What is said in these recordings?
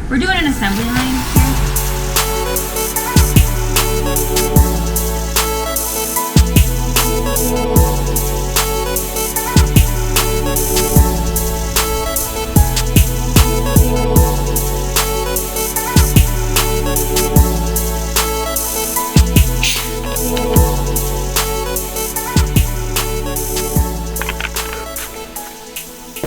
We're doing an assembly line here.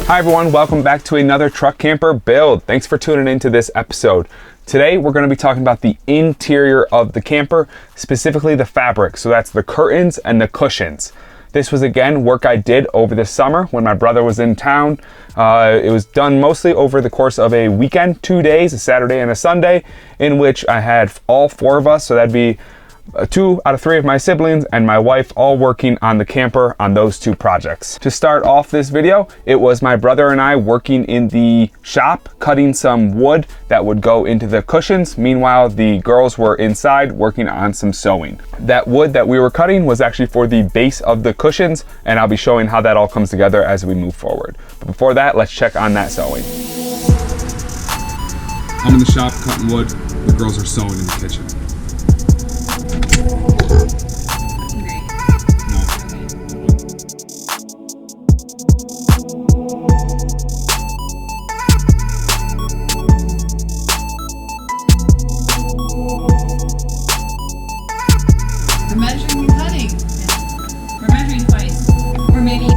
Hi everyone, welcome back to another truck camper build. Thanks for tuning into this episode. Today we're going to be talking about the interior of the camper, specifically the fabric. So that's the curtains and the cushions. This was again work I did over the summer when my brother was in town. It was done mostly over the course of a weekend, 2 days, a Saturday and a Sunday, in which I had all four of us. So that'd be 2 out of 3 of my siblings and my wife all working on the camper on those 2 projects. To start off this video, it was my brother and I working in the shop, cutting some wood that would go into the cushions. Meanwhile, the girls were inside working on some sewing. That wood that we were cutting was actually for the base of the cushions, and I'll be showing how that all comes together as we move forward. But before that, let's check on that sewing. I'm in the shop cutting wood. The girls are sewing in the kitchen. We're measuring and cutting. Yeah. We're measuring twice. Or maybe.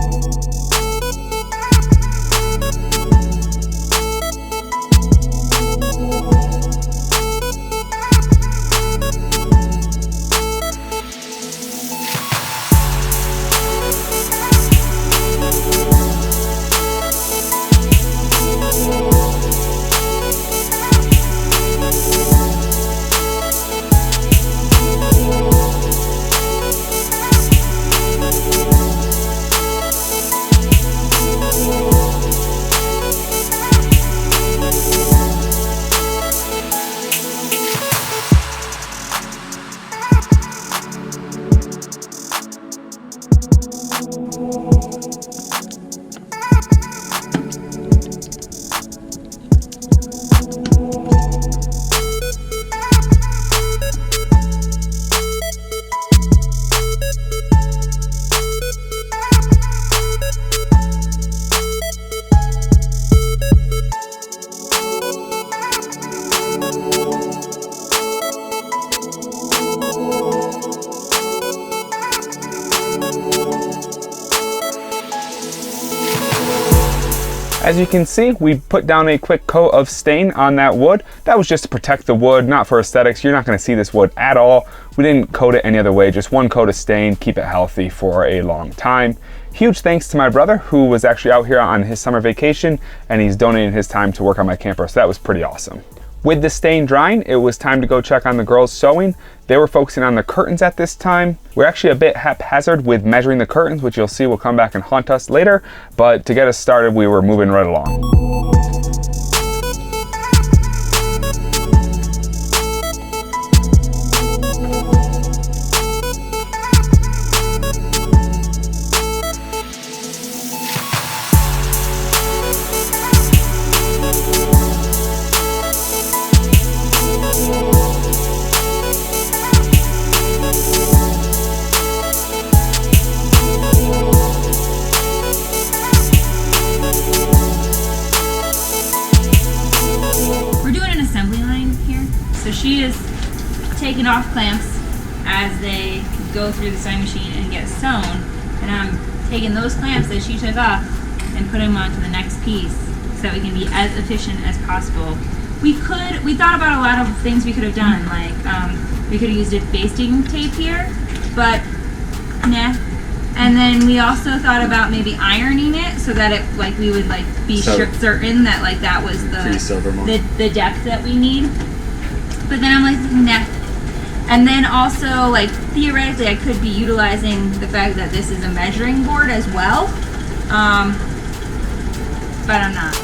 As you can see, we put down a quick coat of stain on that wood. That was just to protect the wood, not for aesthetics. You're not going to see this wood at all. We didn't coat it any other way, just one coat of stain, keep it healthy for a long time. Huge thanks to my brother, who was actually out here on his summer vacation, and he's donating his time to work on my camper, so that was pretty awesome. With the stain drying, it was time to go check on the girls sewing. They were focusing on the curtains at this time. We're actually a bit haphazard with measuring the curtains, which you'll see will come back and haunt us later, but to get us started, we were moving right along. So she is taking off clamps as they go through the sewing machine and get sewn, and I'm taking those clamps that she took off and putting them onto the next piece so that we can be as efficient as possible. We thought about a lot of things we could have done, like we could have used a basting tape here, but nah. And then we also thought about maybe ironing it so that it we would be certain that that was the depth that we need. But then I'm like, nah. And then also, theoretically, I could be utilizing the fact that this is a measuring board as well, but I'm not.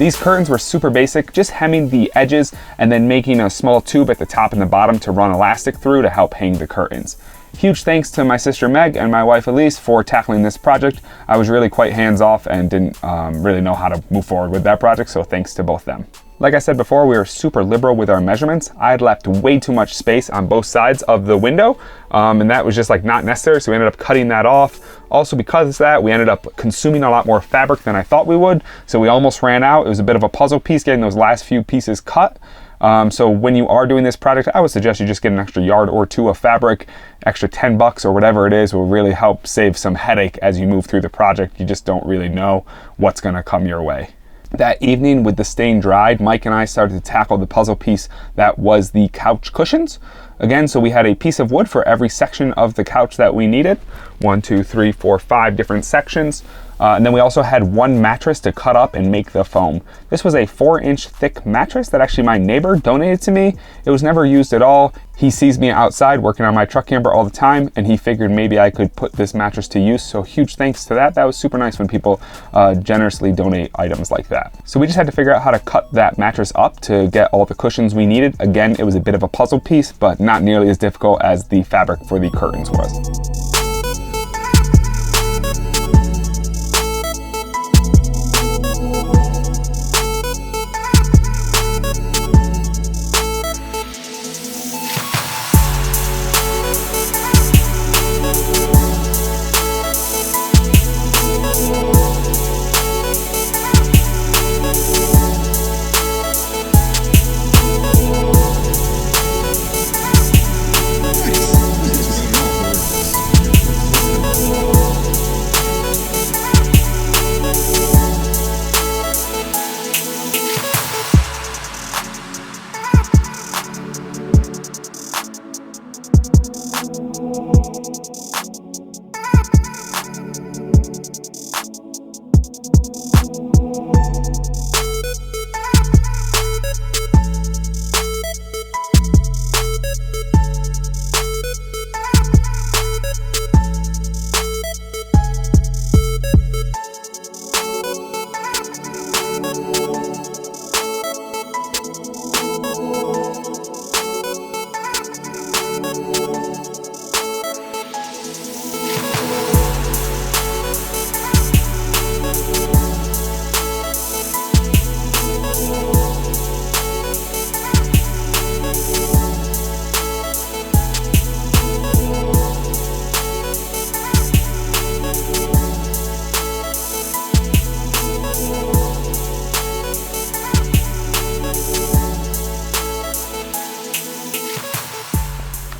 These curtains were super basic, just hemming the edges and then making a small tube at the top and the bottom to run elastic through to help hang the curtains. Huge thanks to my sister Meg and my wife Elise for tackling this project. I was really quite hands-off and didn't really know how to move forward with that project, so thanks to both them. Like I said before, we were super liberal with our measurements. I had left way too much space on both sides of the window, and that was just like not necessary, so we ended up cutting that off. Also, because of that, we ended up consuming a lot more fabric than I thought we would, so we almost ran out. It was a bit of a puzzle piece getting those last few pieces cut. So when you are doing this project, I would suggest you just get an extra yard or two of fabric. Extra $10 or whatever it is will really help save some headache as you move through the project. You just don't really know what's gonna come your way. That evening, with the stain dried, Mike and I started to tackle the puzzle piece that was the couch cushions. Again, so we had a piece of wood for every section of the couch that we needed. 1, 2, 3, 4, 5 different sections. And then we also had one mattress to cut up and make the foam. This was a 4-inch thick mattress that actually my neighbor donated to me. It was never used at all. He sees me outside working on my truck camper all the time, and he figured maybe I could put this mattress to use. So huge thanks to that. That was super nice when people generously donate items like that. So we just had to figure out how to cut that mattress up to get all the cushions we needed. Again, it was a bit of a puzzle piece, but not nearly as difficult as the fabric for the curtains was.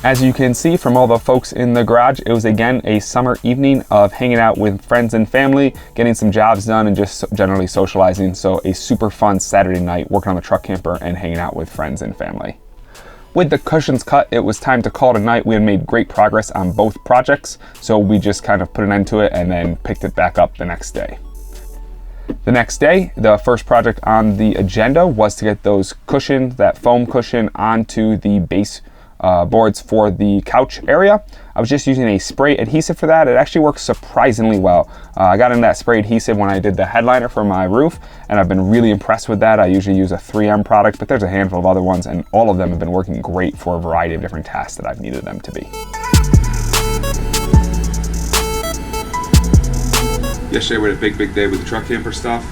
As you can see from all the folks in the garage, it was again a summer evening of hanging out with friends and family, getting some jobs done and just generally socializing. So a super fun Saturday night working on the truck camper and hanging out with friends and family. With the cushions cut, it was time to call it a night. We had made great progress on both projects, so we just kind of put an end to it and then picked it back up the next day. The next day, the first project on the agenda was to get those cushions, that foam cushion, onto the base boards for the couch area. I was just using a spray adhesive for that. It actually works surprisingly well. I got in that spray adhesive when I did the headliner for my roof, and I've been really impressed with that. I usually use a 3M product, but there's a handful of other ones, and all of them have been working great for a variety of different tasks that I've needed them to be. Yesterday we had a big day with the truck camper stuff.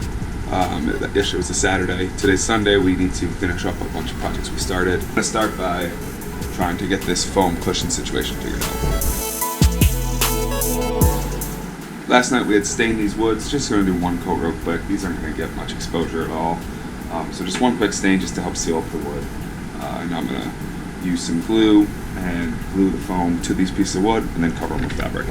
Yesterday was a Saturday. Today's Sunday. We need to finish up a bunch of projects we started. I'm going to start by trying to get this foam cushion situation figured out. Last night we had stained these woods. Just going to do one coat real quick. These aren't going to get much exposure at all. So just one quick stain just to help seal up the wood. Now I'm going to use some glue and glue the foam to these pieces of wood and then cover them with fabric.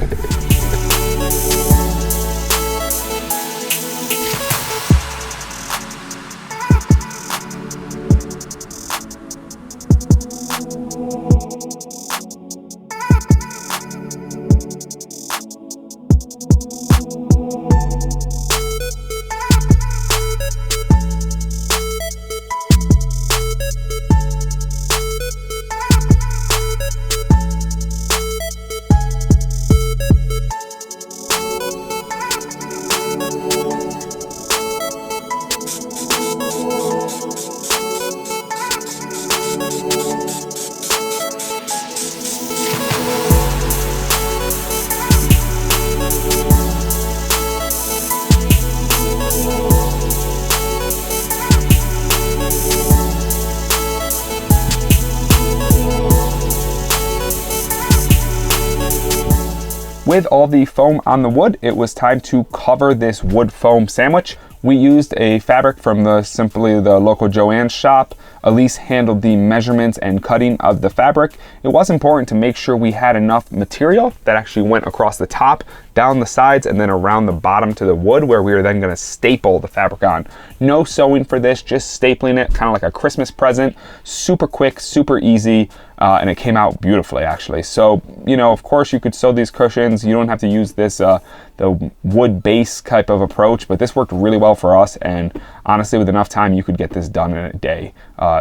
With all the foam on the wood, it was time to cover this wood foam sandwich. We used a fabric from simply the local Joann's shop. Elise handled the measurements and cutting of the fabric. It was important to make sure we had enough material that actually went across the top, down the sides, and then around the bottom to the wood, where we were then going to staple the fabric on. No sewing for this, just stapling it, kind of like a Christmas present. Super quick, super easy, and it came out beautifully actually. So, you know, of course you could sew these cushions. You don't have to use this the wood base type of approach, but this worked really well for us, and honestly with enough time you could get this done in a day.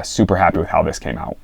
Super happy with how this came out.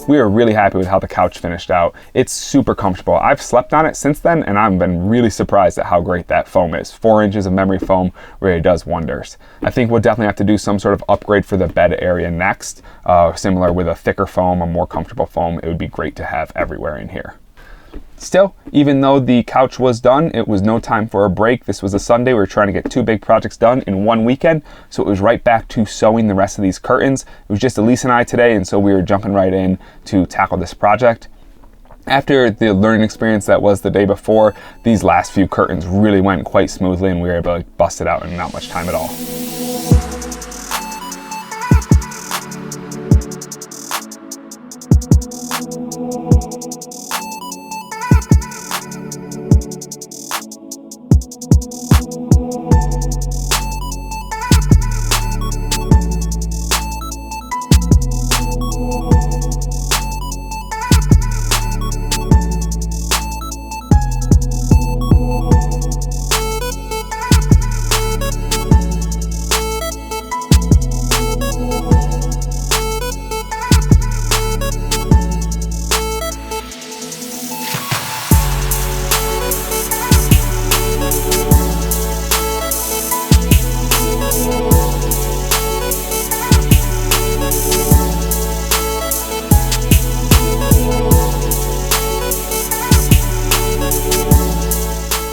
We are really happy with how the couch finished out. It's super comfortable. I've slept on it since then, and I've been really surprised at how great that foam is. 4 inches of memory foam really does wonders. I think we'll definitely have to do some sort of upgrade for the bed area next. Similar with a thicker foam, a more comfortable foam. It would be great to have everywhere in here. Still, even though the couch was done, it was no time for a break. This was a Sunday. We were trying to get 2 big projects done in one weekend, so it was right back to sewing the rest of these curtains. It was just Elise and I today, and so we were jumping right in to tackle this project. After the learning experience that was the day before, these last few curtains really went quite smoothly, and we were able to bust it out in not much time at all.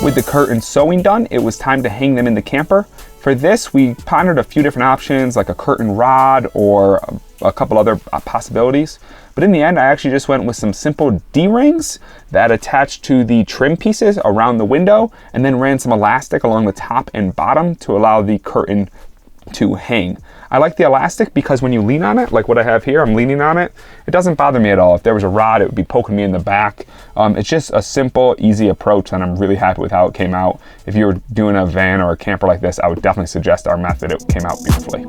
With the curtains sewing done, it was time to hang them in the camper. For this, we pondered a few different options, like a curtain rod or a couple other possibilities. But in the end, I actually just went with some simple D-rings that attached to the trim pieces around the window, and then ran some elastic along the top and bottom to allow the curtain to hang. I like the elastic because when you lean on it, like what I have here, I'm leaning on it, it doesn't bother me at all. If there was a rod, it would be poking me in the back. It's just a simple, easy approach, and I'm really happy with how it came out. If you were doing a van or a camper like this, I would definitely suggest our method. It came out beautifully.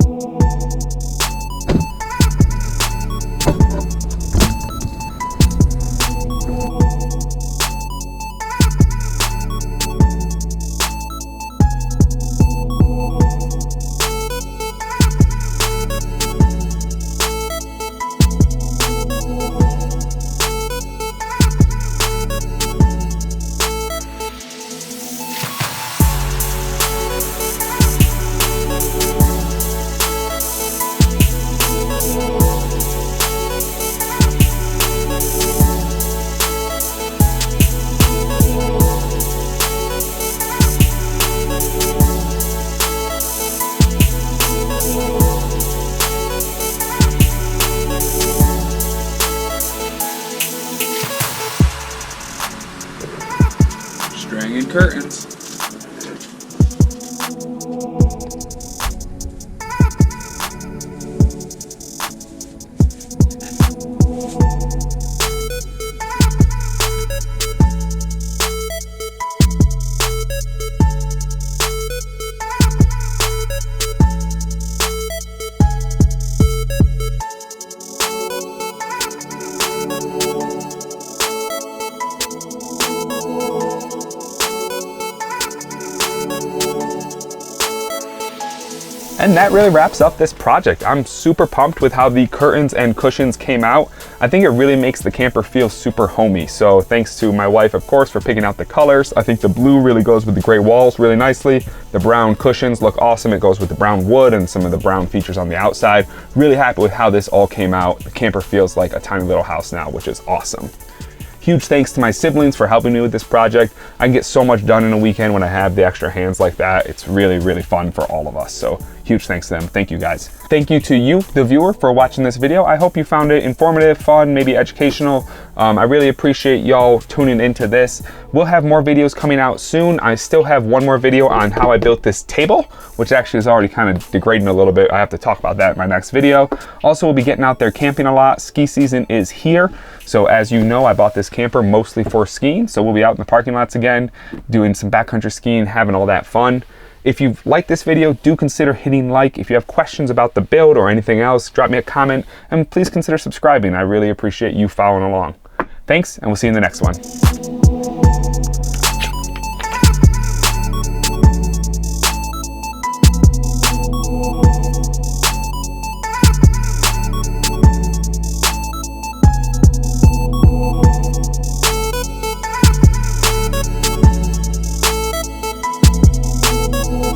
Hanging curtains. And that really wraps up this project. I'm super pumped with how the curtains and cushions came out. I think it really makes the camper feel super homey. So thanks to my wife, of course, for picking out the colors. I think the blue really goes with the gray walls really nicely. The brown cushions look awesome. It goes with the brown wood and some of the brown features on the outside. Really happy with how this all came out. The camper feels like a tiny little house now, which is awesome. Huge thanks to my siblings for helping me with this project. I can get so much done in a weekend when I have the extra hands like that. It's really, really fun for all of us. So huge thanks to them. Thank you guys. Thank you to you, the viewer, for watching this video. I hope you found it informative, fun, maybe educational. I really appreciate y'all tuning into this. We'll have more videos coming out soon. I still have one more video on how I built this table, which actually is already kind of degrading a little bit. I have to talk about that in my next video. Also, we'll be getting out there camping a lot. Ski season is here. So as you know, I bought this camper mostly for skiing. So we'll be out in the parking lots again, doing some backcountry skiing, having all that fun. If you've liked this video, do consider hitting like. If you have questions about the build or anything else, drop me a comment, and please consider subscribing. I really appreciate you following along. Thanks, and we'll see you in the next one.